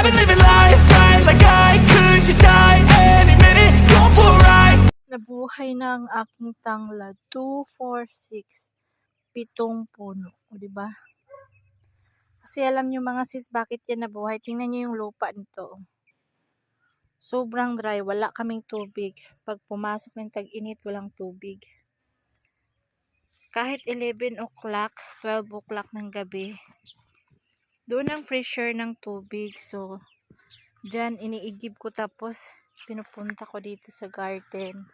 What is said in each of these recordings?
I've been living life right like I could just die any minute, going for a ride. Nabuhay na ang aking tanglad. 2, 4, 6. 7 puno. O, diba? Kasi alam nyo mga sis, bakit yan nabuhay? Tingnan nyo yung lupa nito. Sobrang dry. Wala kaming tubig. Pag pumasok ng tag-init, walang tubig. Kahit 11 o'clock, 12 o'clock ng gabi, doon ang pressure ng tubig. So, dyan, iniigib ko tapos pinupunta ko dito sa garden.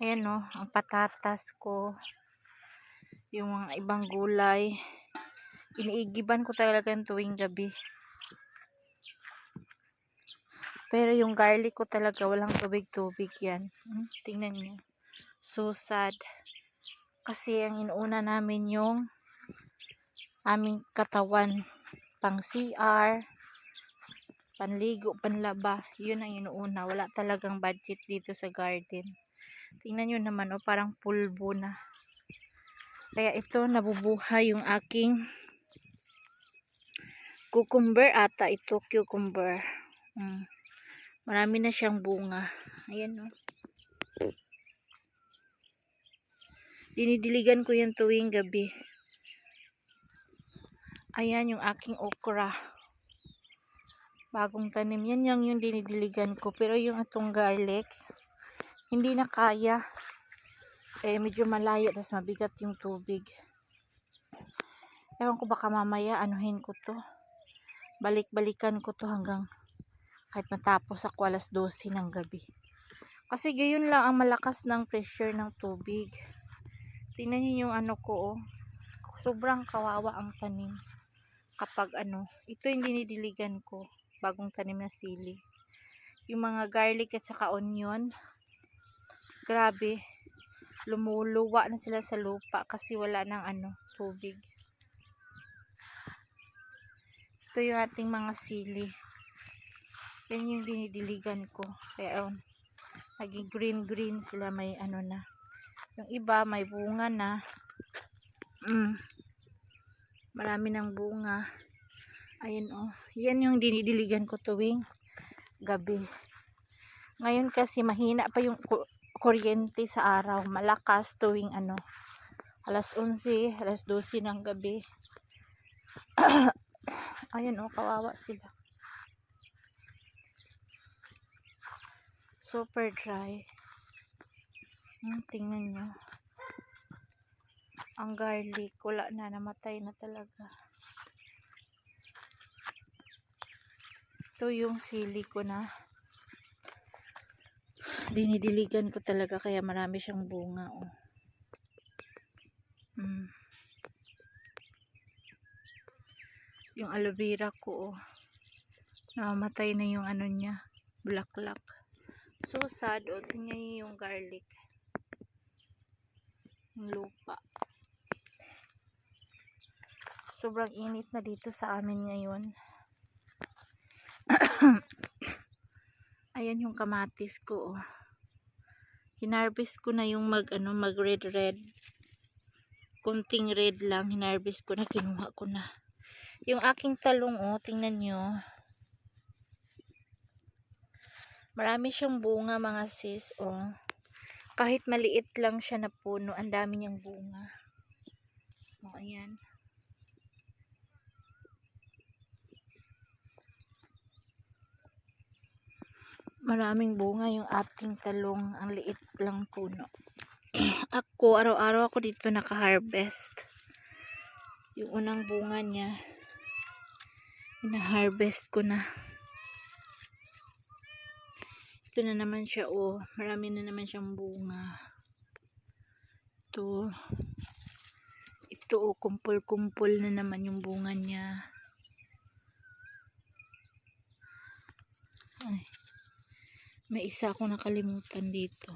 Ayan o, ang patatas ko, yung mga ibang gulay, iniigiban ko talaga tuwing gabi. Pero yung garlic ko talaga, walang tubig-tubig yan. Tingnan nyo. So sad. Kasi ang inuuna namin yung aming katawan. Pang CR, panligo, panlaba. Yun ang inuuna. Wala talagang budget dito sa garden. Tingnan nyo naman, oh, parang pulbo na. Kaya ito, nabubuhay yung aking cucumber ata. Ito, cucumber. Marami na siyang bunga. Ayan, oh. Dinidiligan ko yan tuwing gabi. Ayan yung aking okra. Bagong tanim. Yan yung dinidiligan ko. Pero yung itong garlic, hindi na kaya. Medyo malayo. Tapos mabigat yung tubig. Ewan ko baka mamaya anuhin ko to. Balik-balikan ko to hanggang kahit matapos ako alas 12 ng gabi. Kasi gayon lang ang malakas ng pressure ng tubig. Tingnan niyo yung ano ko, oh. Sobrang kawawa ang tanim. Kapag ito yung dinidiligan ko. Bagong tanim na sili. Yung mga garlic at saka onion, grabe. Lumuluwa na sila sa lupa kasi wala ng tubig. Ito yung ating mga sili. Yan yung dinidiligan ko. Kaya naging green sila, may na. Yung iba may bunga na. Marami ng bunga. Ayun, oh. Yan yung dinidiligan ko tuwing gabi. Ngayon kasi mahina pa yung kuryente sa araw. Malakas tuwing alas 11, alas 12 ng gabi. Ayun, oh, kawawa sila. Super dry. Tingnan nyo. Ang garlic, wala na, namatay na talaga. Ito yung sili ko na dinidiligan ko talaga kaya marami siyang bunga, oh. Yung aloe vera ko, oh, namatay na yung niya, bulaklak. So sad, oh. Tingnan niyo yung garlic, yung lupa. Sobrang init na dito sa amin ngayon. Ayan yung kamatis ko, oh. Hinarvest ko na yung mag red. Kunting red lang, hinarvest ko na, kinuha ko na. Yung aking talong, oh, tingnan nyo. Marami siyang bunga mga sis, oh. Kahit maliit lang siya na puno, ang dami niyang bunga. Oh, ayan. Maraming bunga yung ating talong, ang liit lang puno. Ako, araw-araw ako dito naka-harvest. Yung unang bunga niya, ina-harvest ko na. Ito na naman siya, oh. Marami na naman siyang bunga. Ito, oh, kumpul-kumpul na naman yung bunga niya. Ay, may isa akong nakalimutan dito.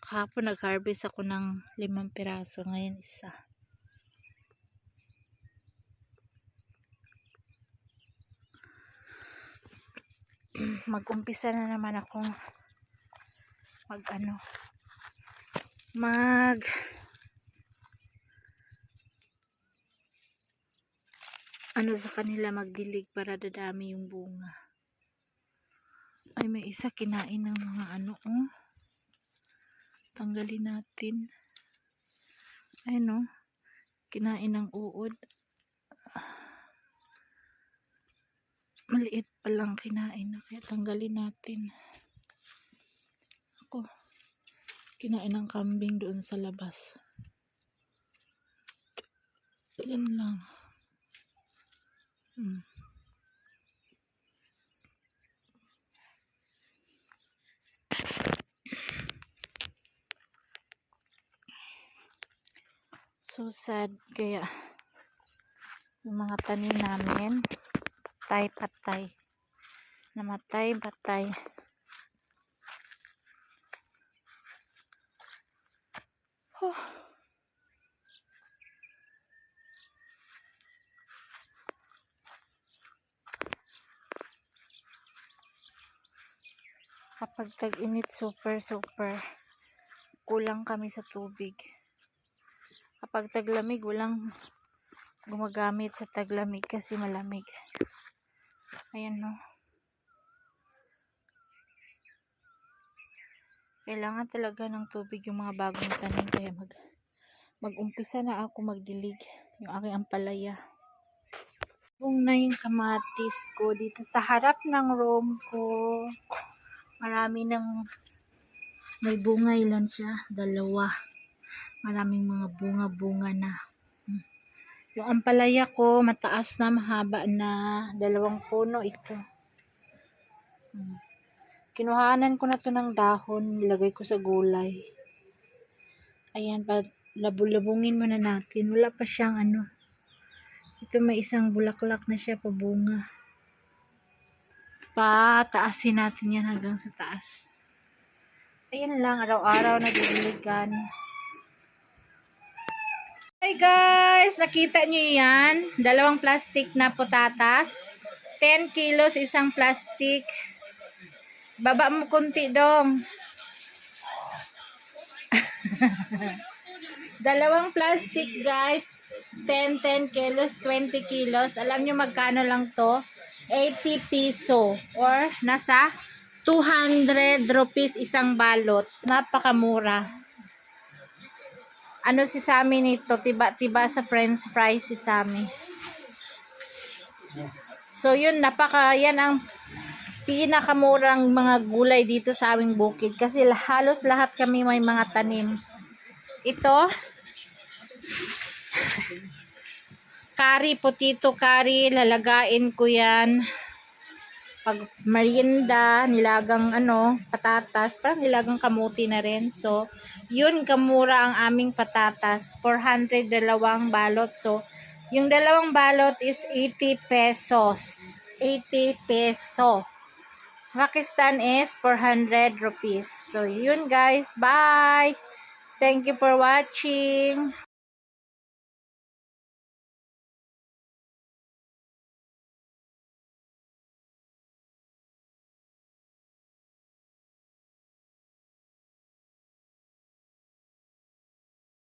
Kahapon nag-harvest ako ng 5 piraso, ngayon isa. Mag-umpisa na naman akong ano sa kanila magdilig para dadami yung bunga. Ay, may isa kinain ng mga ano, oh. Tanggalin natin. Ayun, oh. Kinain ng uod. Maliit pa lang kinain na, kaya tanggalin natin. Ako, kinain ng kambing doon sa labas. Yan lang. So sad, kaya yung mga tanim namin patay, namatay. Kapag tag-init, super kulang kami sa tubig. Kapag taglamig, walang gumagamit sa taglamig kasi malamig. Ayan, no. Kailangan talaga ng tubig yung mga bagong tanim, kaya mag-umpisa na ako magdilig yung aking ampalaya. Kung na yung kamatis ko dito sa harap ng room ko, marami may bunga, ilan siya? 2. Maraming mga bunga na. Yung ampalaya ko mataas na, mahaba na, 2 puno ito. Kinuhanan ko na to ng dahon, nilagay ko sa gulay. Ayan, labungin muna natin. Wala pa siyang ano. Ito may isang bulaklak na siya, pabunga. Pataasin natin yan hanggang sa taas. Ayan lang, araw-araw nagdiligan. Hi guys! Nakita nyo yan? 2 plastic na patatas. 10 kilos isang plastic. Baba mo kunti dong. 2 plastic guys. 10 kilos, 20 kilos. Alam nyo magkano lang to? 80 piso. Or nasa 200 rupees isang balot. Napakamura. Ano si Sammy nito? Tiba sa french fries si Sammy. So yun, yan ang pinakamurang mga gulay dito sa aming bukid. Kasi halos lahat kami may mga tanim. Ito, potato curry, lalagain ko yan. Pag merienda, nilagang patatas, parang nilagang kamuti na rin. So, yun kamura ang aming patatas. 400 2 balot. So, yung 2 balot is 80 pesos. 80 peso. Sa Pakistan is 400 rupees. So, yun guys. Bye! Thank you for watching.